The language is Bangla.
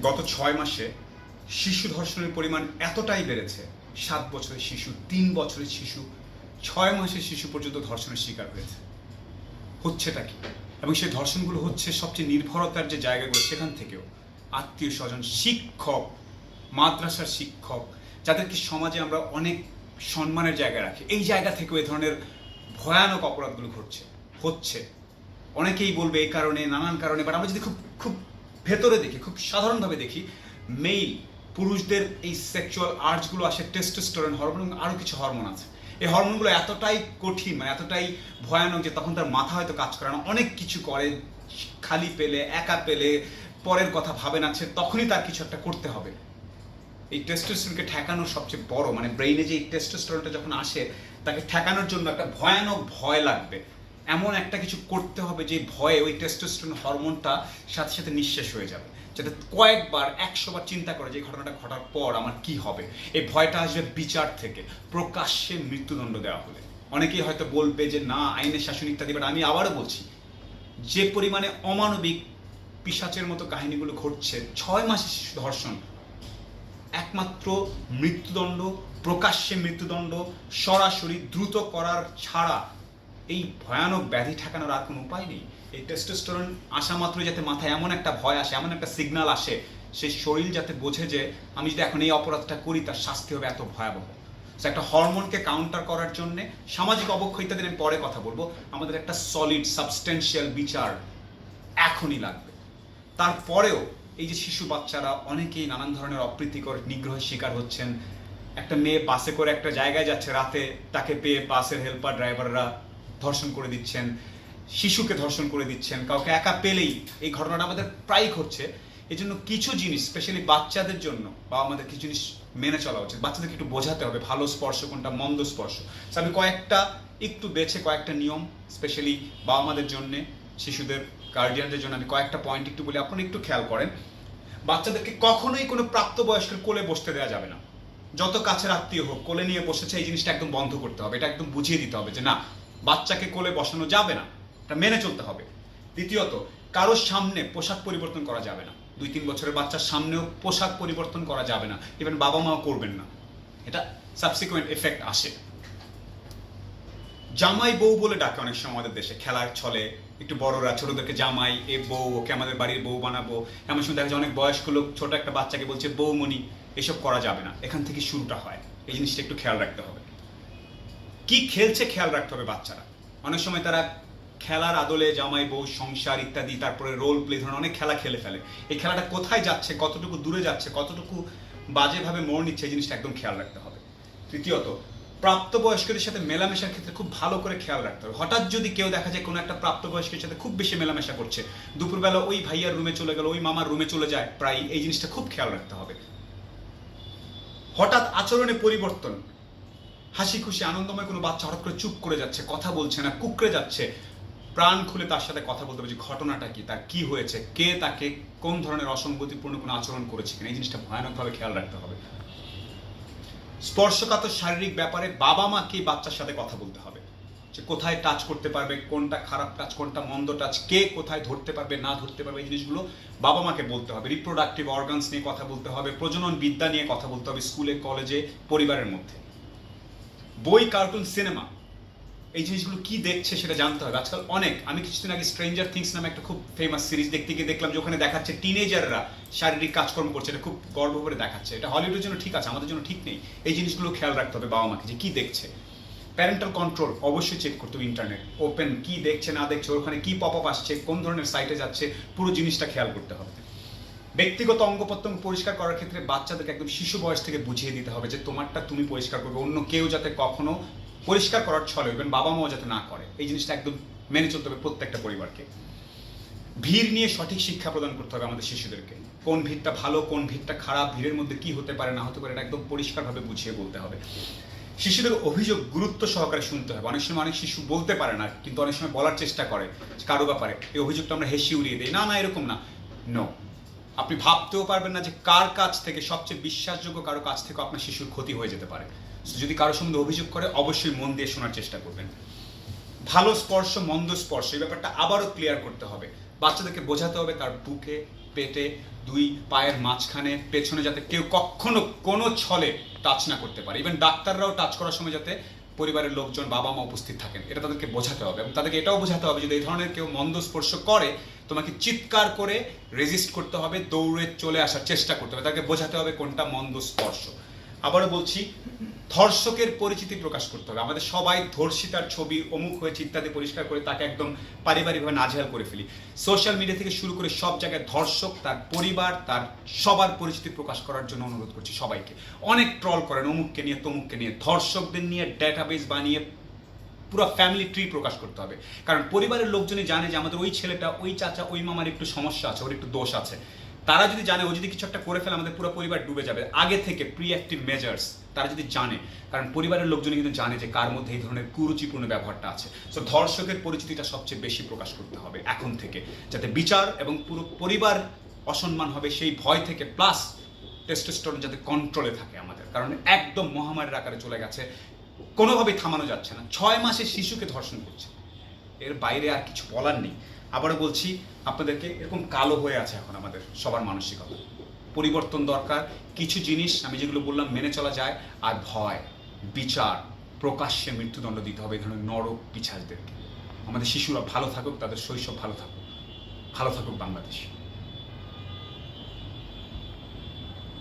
গত 6 মাসে শিশু ধর্ষণের পরিমাণ এতটাই বেড়েছে, 7 বছরের শিশু, 3 বছরের শিশু, 6 মাসের শিশু পর্যন্ত ধর্ষণের শিকার হয়েছে। হচ্ছেটা কি? এবং সেই ধর্ষণগুলো হচ্ছে সবচেয়ে নির্ভরতার যে জায়গাগুলো সেখান থেকেও। আত্মীয় স্বজন, শিক্ষক, মাদ্রাসার শিক্ষক, যাদেরকে সমাজে আমরা অনেক সম্মানের জায়গায় রাখি, এই জায়গা থেকেও এই ধরনের ভয়ানক অপরাধগুলো হচ্ছে। অনেকেই বলবে এই কারণে, নানান কারণে, বাট আমরা যদি খুব খুব ভেতরে দেখি, খুব সাধারণভাবে দেখি, মেল পুরুষদের এই সেক্সুয়াল আর্জগুলো আসে টেস্টোস্টেরন হরমোন এবং আরও কিছু হরমোন আছে। এই হরমোনগুলো এতটাই কঠিন, মানে এতটাই ভয়ানক যে তখন তার মাথা হয়তো কাজ করে না, অনেক কিছু করে, খালি পেলে, একা পেলে, পরের কথা ভাবে না, সে তখনই তার কিছু একটা করতে হবে। এই টেস্টোস্টেরনকে ঠেকানোর সবচেয়ে বড়, মানে ব্রেইনে যে এই টেস্টোস্টেরনটা যখন আসে, তাকে ঠেকানোর জন্য একটা ভয়ানক ভয় লাগবে, এমন একটা কিছু করতে হবে যে ভয়ে ওই টেস্টোস্টেরন হরমোনটা সাথে সাথে নিঃশেষ হয়ে যাবে, যাতে কয়েকবার 100 বার চিন্তা করে যে ঘটনাটা ঘটার পর আমার কি হবে। এই ভয়টা আসবে বিচার থেকে, প্রকাশ্যে মৃত্যুদণ্ড দেওয়া হলে। অনেকেই হয়তো বলবে যে না, আইনের শাসন ইত্যাদি, বাট আমি আবারও বলছি, যে পরিমাণে অমানবিক পিশাচের মতো কাহিনীগুলো ঘটছে, 6 মাসে শিশু ধর্ষণ, একমাত্র মৃত্যুদণ্ড, প্রকাশ্যে মৃত্যুদণ্ড, সরাসরি দ্রুত করার ছাড়া এই ভয়ানক ব্যাধি ঠেকানোর আর কোনো উপায় নেই। এই টেস্টোস্টেরন আসা মাত্রই যাতে মাথায় এমন একটা ভয় আসে, এমন একটা সিগন্যাল আসে, সেই শরীর যাতে বোঝে যে আমি যদি এখন এই অপরাধটা করি তার শাস্তি হবে এত ভয়াবহ। একটা হরমোনকে কাউন্টার করার জন্য, সামাজিক অবক্ষয় ইত্যাদি আমি পরে কথা বলবো, আমাদের একটা সলিড সাবস্টেন্সিয়াল বিচার এখনই লাগবে। তারপরেও এই যে শিশু বাচ্চারা অনেকেই নানান ধরনের অপ্রীতিকর নিগ্রহের শিকার হচ্ছেন। একটা মেয়ে বাসে করে একটা জায়গায় যাচ্ছে রাতে, তাকে পেয়ে বাসের হেল্পার ড্রাইভাররা ধর্ষণ করে দিচ্ছেন, শিশুকে ধর্ষণ করে দিচ্ছেন, কাউকে একা পেলেই এই ঘটনাটা আমাদের প্রায়ই ঘটছে। এই জন্য কিছু জিনিস, স্পেশালি বাচ্চাদের জন্য বা আমাদের কিছু জিনিস মেনে চলা উচিত। বাচ্চাদেরকে একটু বোঝাতে হবে ভালো স্পর্শ কোনটা, মন্দ স্পর্শ। আমি কয়েকটা একটু বেছে কয়েকটা নিয়ম, স্পেশালি বাবা মাদের জন্য, শিশুদের গার্ডিয়ানদের জন্য আমি কয়েকটা পয়েন্ট একটু বলি, আপনারা একটু খেয়াল করেন। বাচ্চাদেরকে কখনোই কোনো প্রাপ্তবয়স্কের কোলে বসতে দেওয়া যাবে না। যত কাছের আত্মীয় হোক, কোলে নিয়ে বসেছে, এই জিনিসটা একদম বন্ধ করতে হবে। এটা একদম বুঝিয়ে দিতে হবে যে না, বাচ্চাকে কোলে বসানো যাবে না, এটা মেনে চলতে হবে। দ্বিতীয়ত, কারোর সামনে পোশাক পরিবর্তন করা যাবে না। 2-3 বছরের বাচ্চার সামনেও পোশাক পরিবর্তন করা যাবে না, ইভেন বাবা মাও করবেন না, এটা সাবসিকুয়েন্ট এফেক্ট আসে। জামাই বউ বলে ডাকে অনেক সময় আমাদের দেশে, খেলার ছলে একটু বড়রা ছোটদেরকে জামাই, এ বউ, ওকে আমাদের বাড়ির বউ বানাবো। এমন সময় দেখা যায় অনেক বয়স্ক লোক ছোট একটা বাচ্চাকে বলছে বউমণি। এসব করা যাবে না, এখান থেকে শুরুটা হয়। এই জিনিসটা একটু খেয়াল রাখতে হবে। কি খেলছে খেয়াল রাখতে হবে বাচ্চারা। অনেক সময় তারা খেলার আদলে জামাই বউ, সংসার ইত্যাদি, তারপরে রোল প্লে ধরনের অনেক খেলা খেলে ফেলে। এই খেলাটা কোথায় যাচ্ছে, কতটুকু দূরে যাচ্ছে, কতটুকু বাজেভাবে মোড় নিচ্ছে, এই জিনিসটা একদম খেয়াল রাখতে হবে। তৃতীয়ত, প্রাপ্তবয়স্কদের সাথে মেলামেশার ক্ষেত্রে খুব ভালো করে খেয়াল রাখতে হবে। হঠাৎ যদি কেউ দেখা যায় কোনো একটা প্রাপ্তবয়স্কের সাথে খুব বেশি মেলামেশা করছে, দুপুরবেলা ওই ভাইয়ার রুমে চলে গেল, ওই মামার রুমে চলে যায় প্রায়, এই জিনিসটা খুব খেয়াল রাখতে হবে। হঠাৎ আচরণে পরিবর্তন, হাসি খুশি আনন্দময় কোনো বাচ্চা হঠাৎ করে চুপ করে যাচ্ছে, কথা বলছে না, কুকড়ে যাচ্ছে, প্রাণ খুলে তার সাথে কথা বলতে হবে যে ঘটনাটা কি, তার কি হয়েছে, কে তাকে কোন ধরনের অসঙ্গতিপূর্ণ কোনো আচরণ করেছে কিনা, এই জিনিসটা ভয়ানকভাবে খেয়াল রাখতে হবে। স্পর্শকাতর শারীরিক ব্যাপারে বাবা মাকে বাচ্চার সাথে কথা বলতে হবে, যে কোথায় টাচ করতে পারবে, কোনটা খারাপ টাচ, কোনটা মন্দ টাচ, কে কোথায় ধরতে পারবে না ধরতে পারবে, এই জিনিসগুলো বাবা মাকে বলতে হবে। রিপ্রোডাক্টিভ অর্গানস নিয়ে কথা বলতে হবে, প্রজনন বিদ্যা নিয়ে কথা বলতে হবে, স্কুলে কলেজে পরিবারের মধ্যে। বই, কার্টুন, সিনেমা, এই জিনিসগুলো কি দেখছে সেটা জানতে হবে। আজকাল অনেক, আমি কিছুদিন আগে স্ট্রেঞ্জার থিংস নামে একটা খুব ফেমাস সিরিজ দেখতে গিয়ে দেখলাম যে ওখানে দেখাচ্ছে টিনেজাররা শারীরিক কাজকর্ম করছে, এটা খুব গর্ব করে দেখাচ্ছে। এটা হলিউডের জন্য ঠিক আছে, আমাদের জন্য ঠিক নেই। এই জিনিসগুলো খেয়াল রাখতে হবে বাবা মাকে, যে কি দেখছে। প্যারেন্টাল কন্ট্রোল অবশ্যই চেক করতে হবে, ইন্টারনেট ওপেন, কি দেখছে না দেখছে, ওখানে কি পপ আপ আসছে, কোন ধরনের সাইটে যাচ্ছে, পুরো জিনিসটা খেয়াল করতে হবে। ব্যক্তিগত অঙ্গ প্রত্যঙ্গ পরিষ্কার করার ক্ষেত্রে বাচ্চাদেরকে একদম শিশু বয়স থেকে বুঝিয়ে দিতে হবে যে তোমারটা তুমি পরিষ্কার করবে, অন্য কেউ যাতে কখনো পরিষ্কার করার ছলে ইভেন বাবা মাও যাতে না করে, এই জিনিসটা একদম মেনে চলতে হবে প্রত্যেকটা পরিবারকে। ভিড় নিয়ে সঠিক শিক্ষা প্রদান করতে হবে আমাদের শিশুদেরকে, কোন ভিড়টা ভালো, কোন ভিড়টা খারাপ, ভিড়ের মধ্যে কি হতে পারে না হতে পারে, এটা একদম পরিষ্কারভাবে বুঝিয়ে বলতে হবে। শিশুদের অভিযোগ গুরুত্ব সহকারে শুনতে হবে। অনেক সময় অনেক শিশু বলতে পারে না, কিন্তু অনেক সময় বলার চেষ্টা করে কারো ব্যাপারে, এই অভিযোগটা আমরা হেসে উড়িয়ে দিই, না না এরকম না। নো, আপনি ভাবতেও পারবেন না যে কার কাছ থেকে, সবচেয়ে বিশ্বাসযোগ্য কারো কাছ থেকে আপনার শিশুর ক্ষতি হয়ে যেতে পারে। যদি কারো সম্বন্ধে অভিযোগ করে অবশ্যই মন দিয়ে শোনার চেষ্টা করবেন। ভালো স্পর্শ, মন্দ স্পর্শ, এই ব্যাপারটা আবারও ক্লিয়ার করতে হবে। বাচ্চাদেরকে বোঝাতে হবে তার বুকে, পেটে দুই পায়ের মাঝখানে পেছনে যাতে কেউ কখনো কোনো ছলে টাচ না করতে পারে। ইভেন ডাক্তাররাও টাচ করার সময় যাতে পরিবারের লোকজন, বাবা মা উপস্থিত থাকেন, এটা তাদেরকে বোঝাতে হবে। এবং তাদেরকে এটাও বোঝাতে হবে যদি এই ধরনের কেউ মন্দ স্পর্শ করে তোমাকে চিৎকার করে রেজিস্ট করতে হবে, দৌড়ে চলে আসার চেষ্টা করতে হবে, তাকে বোঝাতে হবে কোনটা মন্দ স্পর্শ। আবারও বলছি, ধর্ষকের পরিচিতি প্রকাশ করতে হবে। আমাদের সবাই ধর্ষিতার ছবি, অমুক হয়েছে ইত্যাদি পরিষ্কার করে তাকে একদম পারিবারিকভাবে নাজেহাল করে ফেলি। সোশ্যাল মিডিয়া থেকে শুরু করে সব জায়গায় ধর্ষক, তার পরিবার, তার সবার পরিচিতি প্রকাশ করার জন্য অনুরোধ করছি সবাইকে। অনেক ট্রল করেন অমুককে নিয়ে তমুককে নিয়ে, ধর্ষকদের নিয়ে ডেটাবেস বানিয়ে পুরো ফ্যামিলি ট্রি প্রকাশ করতে হবে। কারণ পরিবারের লোকজনই জানে যে আমাদের ওই ছেলেটা, ওই চাচা, ওই মামার একটু সমস্যা আছে, ওর একটু দোষ আছে। তারা যদি জানে ও যদি কিছু একটা করে ফেলে আমাদের পুরো পরিবার ডুবে যাবে। আগে থেকে প্রিঅ্যাক্টিভ মেজার্স তারা যদি জানে, কারণ পরিবারের লোকজনই কিন্তু জানে যে কার মধ্যে এই ধরনের কুরুচিপূর্ণ ব্যবহারটা আছে। সো ধর্ষকের পরিচিতিটা সবচেয়ে বেশি প্রকাশ করতে হবে এখন থেকে, যাতে বিচার এবং পুরো পরিবার অসম্মান হবে সেই ভয় থেকে, প্লাস টেস্টোস্টেরন যাতে কন্ট্রোলে থাকে আমাদের, কারণ একদম মহামারীর আকারে চলে গেছে, কোনোভাবেই থামানো যাচ্ছে না। 6 মাসের শিশুকে ধর্ষণ করছে, এর বাইরে আর কিছু বলার নেই। আবারও বলছি আপনাদেরকে, এরকম কালো হয়ে আছে এখন আমাদের সবার মানসিকতা, পরিবর্তন দরকার। কিছু জিনিস আমি যেগুলো বললাম মেনে চলা যায়, আর ভয়, বিচার, প্রকাশ্যে মৃত্যুদণ্ড দিতে হবে এই ধরনের নরক পিশাচদেরকে। আমাদের শিশুরা ভালো থাকুক, তাদের শৈশব ভালো থাকুক, ভালো থাকুক বাংলাদেশ।